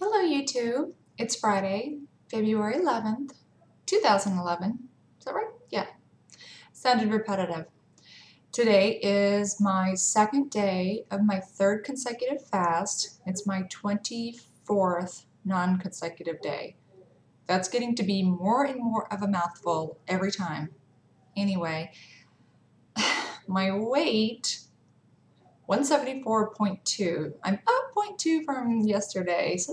Hello YouTube, it's Friday, February 11th, 2011. Is that right? Yeah. Sounded repetitive. Today is my second day of my third consecutive fast. It's my 24th non-consecutive day. That's getting to be more and more of a mouthful every time. Anyway, my weight 174.2. I'm up 0.2 from yesterday, so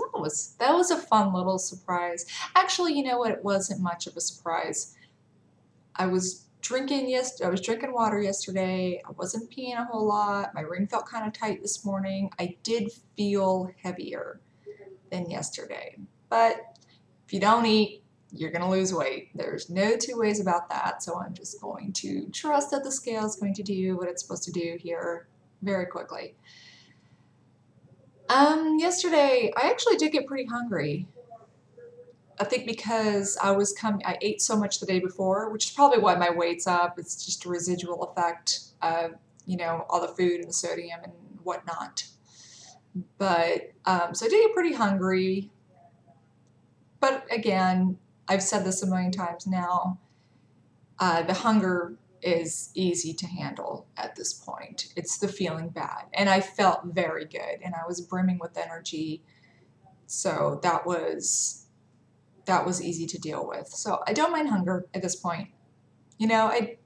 that was a fun little surprise. Actually, you know what? It wasn't much of a surprise. I was drinking water yesterday. I wasn't peeing a whole lot. My ring felt kind of tight this morning. I did feel heavier than yesterday. But if you don't eat, you're going to lose weight. There's no two ways about that. So I'm just going to trust that the scale is going to do what it's supposed to do here very quickly. Yesterday I actually did get pretty hungry. I think because I ate so much the day before, which is probably why my weight's up. It's just a residual effect of, all the food and the sodium and whatnot. But, so I did get pretty hungry. But again, I've said this a million times now, the hunger is easy to handle at this point. It's the feeling bad. And I felt very good and I was brimming with energy. So that was easy to deal with. So I don't mind hunger at this point. I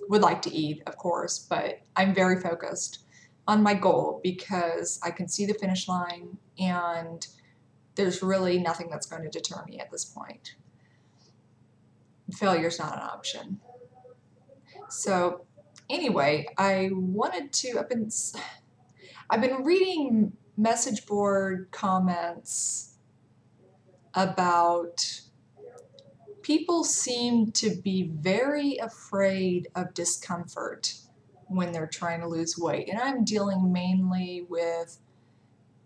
would like to eat, of course, but I'm very focused on my goal because I can see the finish line and there's really nothing that's going to deter me at this point. Failure's not an option. So anyway, I've been reading message board comments about people seem to be very afraid of discomfort when they're trying to lose weight. And I'm dealing mainly with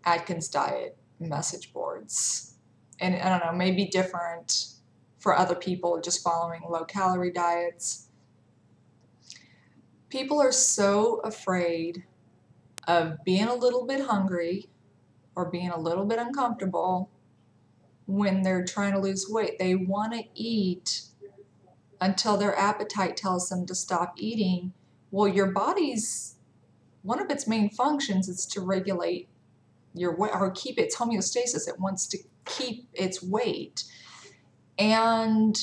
Atkins diet message boards. And I don't know, maybe different for other people just following low calorie diets. People are so afraid of being a little bit hungry or being a little bit uncomfortable when they're trying to lose weight. They want to eat until their appetite tells them to stop eating. Well, your body's, one of its main functions is to regulate your weight or keep its homeostasis. It wants to keep its weight. And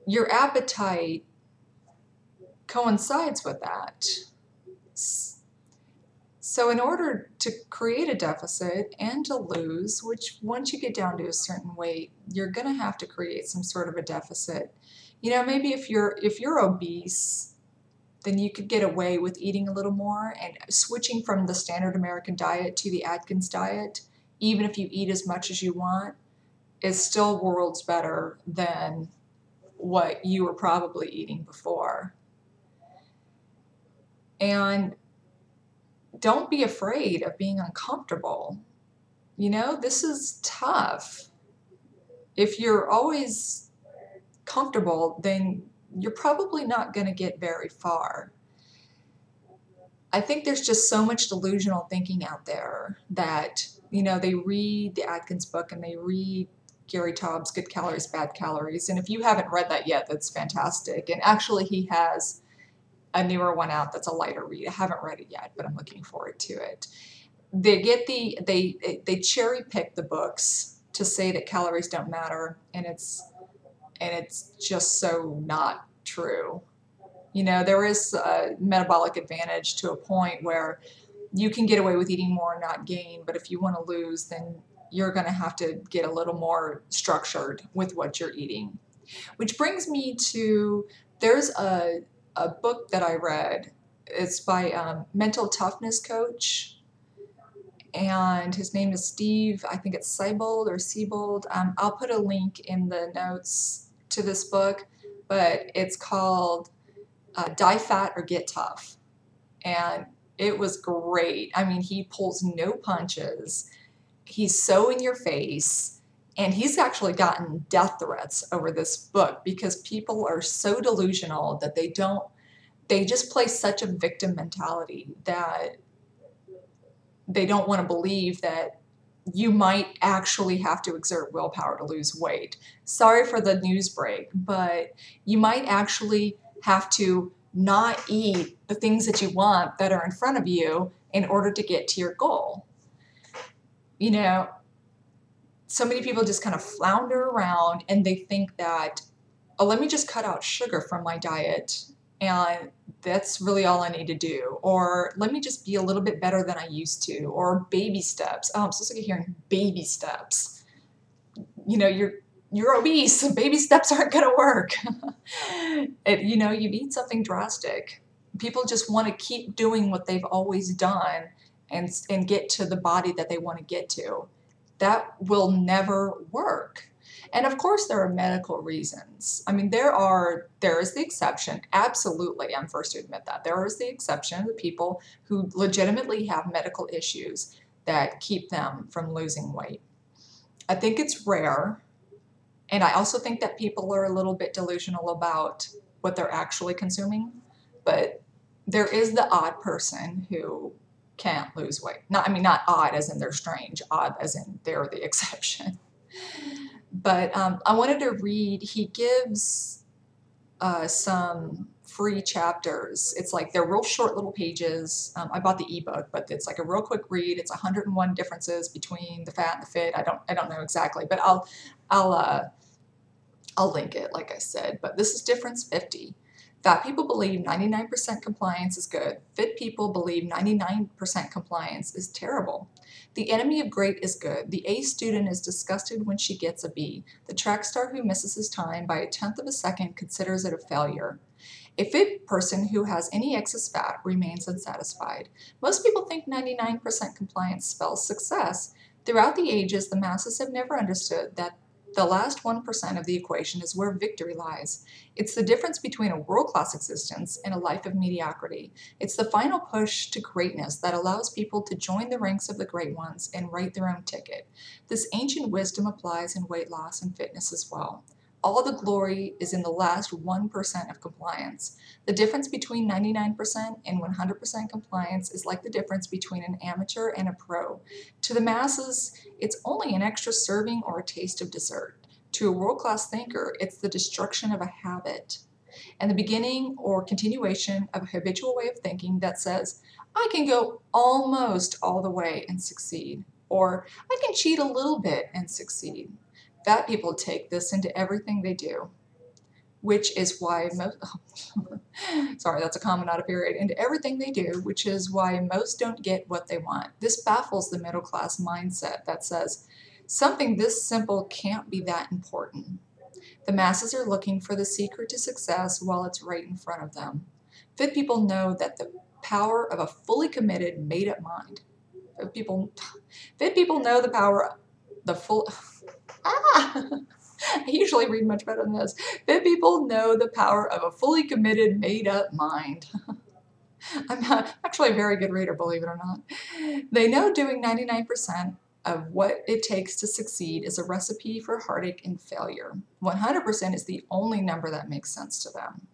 your appetite coincides with that. So in order to create a deficit and to lose, which once you get down to a certain weight, you're going to have to create some sort of a deficit. Maybe if you're obese, then you could get away with eating a little more, and switching from the standard American diet to the Atkins diet, even if you eat as much as you want, is still worlds better than what you were probably eating before. And don't be afraid of being uncomfortable. This is tough. If you're always comfortable, then you're probably not going to get very far. I think there's just so much delusional thinking out there that, they read the Atkins book and they read Gary Taub's Good Calories, Bad Calories. And if you haven't read that yet, that's fantastic. And actually he has a newer one out that's a lighter read. I haven't read it yet, but I'm looking forward to it. They cherry pick the books to say that calories don't matter, and it's just so not true. There is a metabolic advantage to a point where you can get away with eating more and not gain, but if you want to lose, then you're going to have to get a little more structured with what you're eating. Which brings me to, there's a book that I read. It's by mental toughness coach, and his name is Steve, I think it's Siebold or Siebold. I'll put a link in the notes to this book, but it's called Die Fat or Get Tough. And it was great. I mean, he pulls no punches. He's so in your face. And he's actually gotten death threats over this book because people are so delusional that they just play such a victim mentality that they don't want to believe that you might actually have to exert willpower to lose weight. Sorry for the news break, but you might actually have to not eat the things that you want that are in front of you in order to get to your goal. You know, so many people just kind of flounder around and they think that, oh, let me just cut out sugar from my diet and that's really all I need to do. Or let me just be a little bit better than I used to. Or baby steps. Oh, I'm so sick of hearing baby steps. You know, you're obese. Baby steps aren't going to work. You know, you need something drastic. People just want to keep doing what they've always done and get to the body that they want to get to. That will never work. And of course, there are medical reasons. I mean, there is the exception. Absolutely, I'm first to admit that. There is the exception of the people who legitimately have medical issues that keep them from losing weight. I think it's rare. And I also think that people are a little bit delusional about what they're actually consuming. But there is the odd person who can't lose weight. Not odd as in they're strange, odd as in they're the exception. But I wanted to read, he gives some free chapters. It's like they're real short little pages. I bought the ebook, but it's like a real quick read. It's 101 differences between the fat and the fit. I don't know exactly, but I'll link it, like I said. But this is difference 50. Fat people believe 99% compliance is good. Fit people believe 99% compliance is terrible. The enemy of great is good. The A student is disgusted when she gets a B. The track star who misses his time by 1/10 of a second considers it a failure. A fit person who has any excess fat remains unsatisfied. Most people think 99% compliance spells success. Throughout the ages, the masses have never understood that the last 1% of the equation is where victory lies. It's the difference between a world-class existence and a life of mediocrity. It's the final push to greatness that allows people to join the ranks of the great ones and write their own ticket. This ancient wisdom applies in weight loss and fitness as well. All the glory is in the last 1% of compliance. The difference between 99% and 100% compliance is like the difference between an amateur and a pro. To the masses, it's only an extra serving or a taste of dessert. To a world-class thinker, it's the destruction of a habit and the beginning or continuation of a habitual way of thinking that says, I can go almost all the way and succeed, or I can cheat a little bit and succeed. Fat people take this into everything they do, which is why most, sorry, that's a comma, not a period, into everything they do, which is why most don't get what they want. This baffles the middle class mindset that says, something this simple can't be that important. The masses are looking for the secret to success while it's right in front of them. Fit people know that the power of a fully committed, made-up mind. Fit people know the power of the full... I usually read much better than this. Fit people know the power of a fully committed, made-up mind. I'm actually a very good reader, believe it or not. They know doing 99% of what it takes to succeed is a recipe for heartache and failure. 100% is the only number that makes sense to them.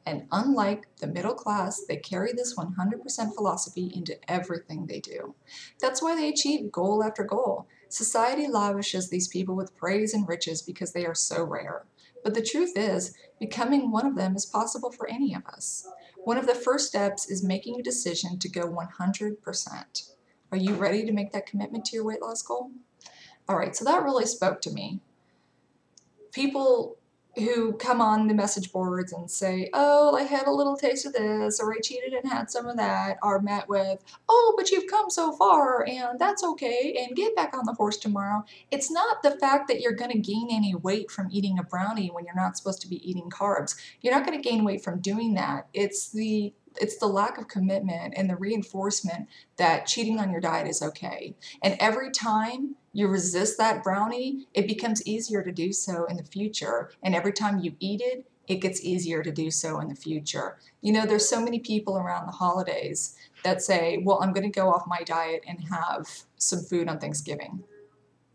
And unlike the middle class, they carry this 100% philosophy into everything they do. That's why they achieve goal after goal. Society lavishes these people with praise and riches because they are so rare. But the truth is, becoming one of them is possible for any of us. One of the first steps is making a decision to go 100%. Are you ready to make that commitment to your weight loss goal? All right, so that really spoke to me. People who come on the message boards and say, oh, I had a little taste of this, or I cheated and had some of that, are met with, oh, but you've come so far, and that's okay, and get back on the horse tomorrow. It's not the fact that you're going to gain any weight from eating a brownie when you're not supposed to be eating carbs. You're not going to gain weight from doing that. It's the lack of commitment and the reinforcement that cheating on your diet is okay. And every time you resist that brownie, it becomes easier to do so in the future. And every time you eat it, it gets easier to do so in the future. You know, there's so many people around the holidays that say, well, I'm going to go off my diet and have some food on Thanksgiving.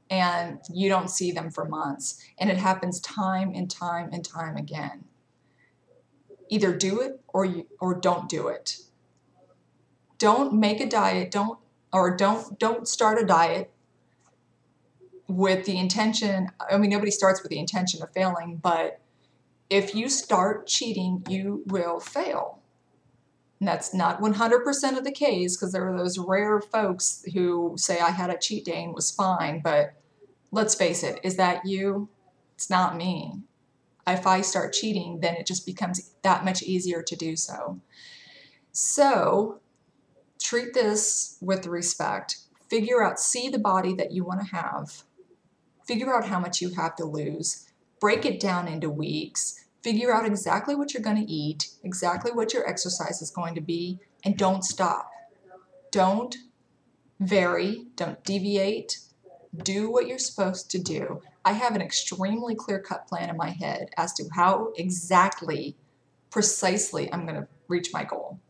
And you don't see them for months. And it happens time and time and time again. Either do it or don't do it. Don't make a diet, don't start a diet with the intention, I mean, nobody starts with the intention of failing, but if you start cheating, you will fail. And that's not 100% of the case, because there are those rare folks who say, I had a cheat day and it was fine. But let's face it, is that you? It's not me. If I start cheating, then it just becomes that much easier to do so. So treat this with respect. Figure out, see the body that you want to have. Figure out how much you have to lose. Break it down into weeks. Figure out exactly what you're going to eat, exactly what your exercise is going to be, and don't stop. Don't vary, don't deviate. Do what you're supposed to do. I have an extremely clear-cut plan in my head as to how exactly, precisely I'm going to reach my goal.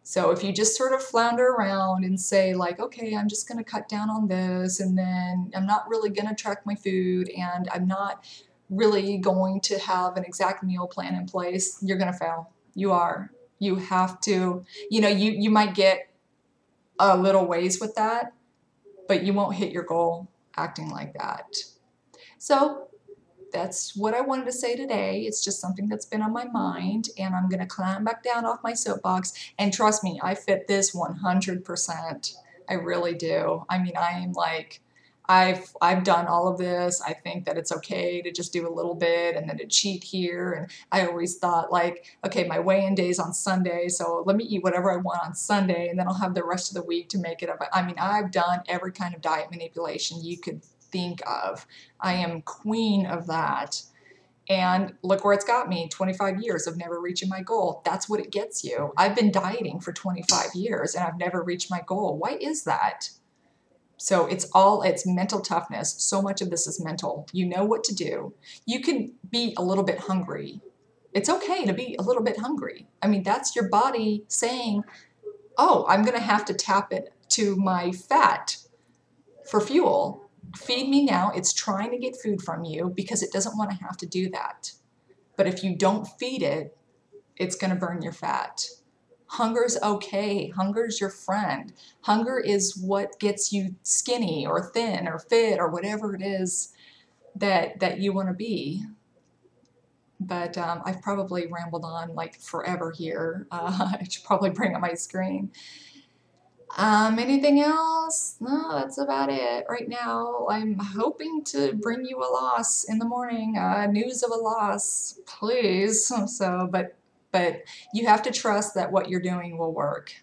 So if you just sort of flounder around and say like, okay, I'm just going to cut down on this, and then I'm not really going to track my food, and I'm not really going to have an exact meal plan in place, you're going to fail. You are. You have to, you might get a little ways with that, but you won't hit your goal acting like that. So that's what I wanted to say today. It's just something that's been on my mind, and I'm going to climb back down off my soapbox. And trust me, I fit this 100%. I really do. I mean, I am like, I've done all of this. I think that it's okay to just do a little bit and then to cheat here. And I always thought like, okay, my weigh-in day is on Sunday, so let me eat whatever I want on Sunday, and then I'll have the rest of the week to make it up. I mean, I've done every kind of diet manipulation you could think of. I am queen of that. And look where it's got me, 25 years of never reaching my goal. That's what it gets you. I've been dieting for 25 years and I've never reached my goal. Why is that? So it's mental toughness. So much of this is mental. You know what to do. You can be a little bit hungry. It's okay to be a little bit hungry. I mean, that's your body saying, oh, I'm going to have to tap it to my fat for fuel. Feed me now. It's trying to get food from you because it doesn't want to have to do that. But if you don't feed it, it's going to burn your fat. Hunger's okay. Hunger's your friend. Hunger is what gets you skinny or thin or fit or whatever it is that you want to be. But I've probably rambled on like forever here. I should probably bring up my screen. Anything else? No, that's about it right now. I'm hoping to bring you a loss in the morning, news of a loss, please. So, but you have to trust that what you're doing will work.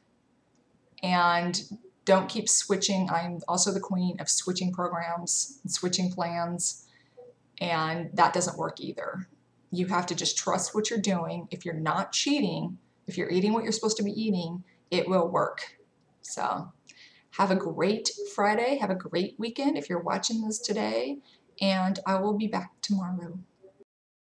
And don't keep switching. I'm also the queen of switching programs and switching plans, and that doesn't work either. You have to just trust what you're doing. If you're not cheating, if you're eating what you're supposed to be eating, it will work. So have a great Friday. Have a great weekend if you're watching this today, and I will be back tomorrow.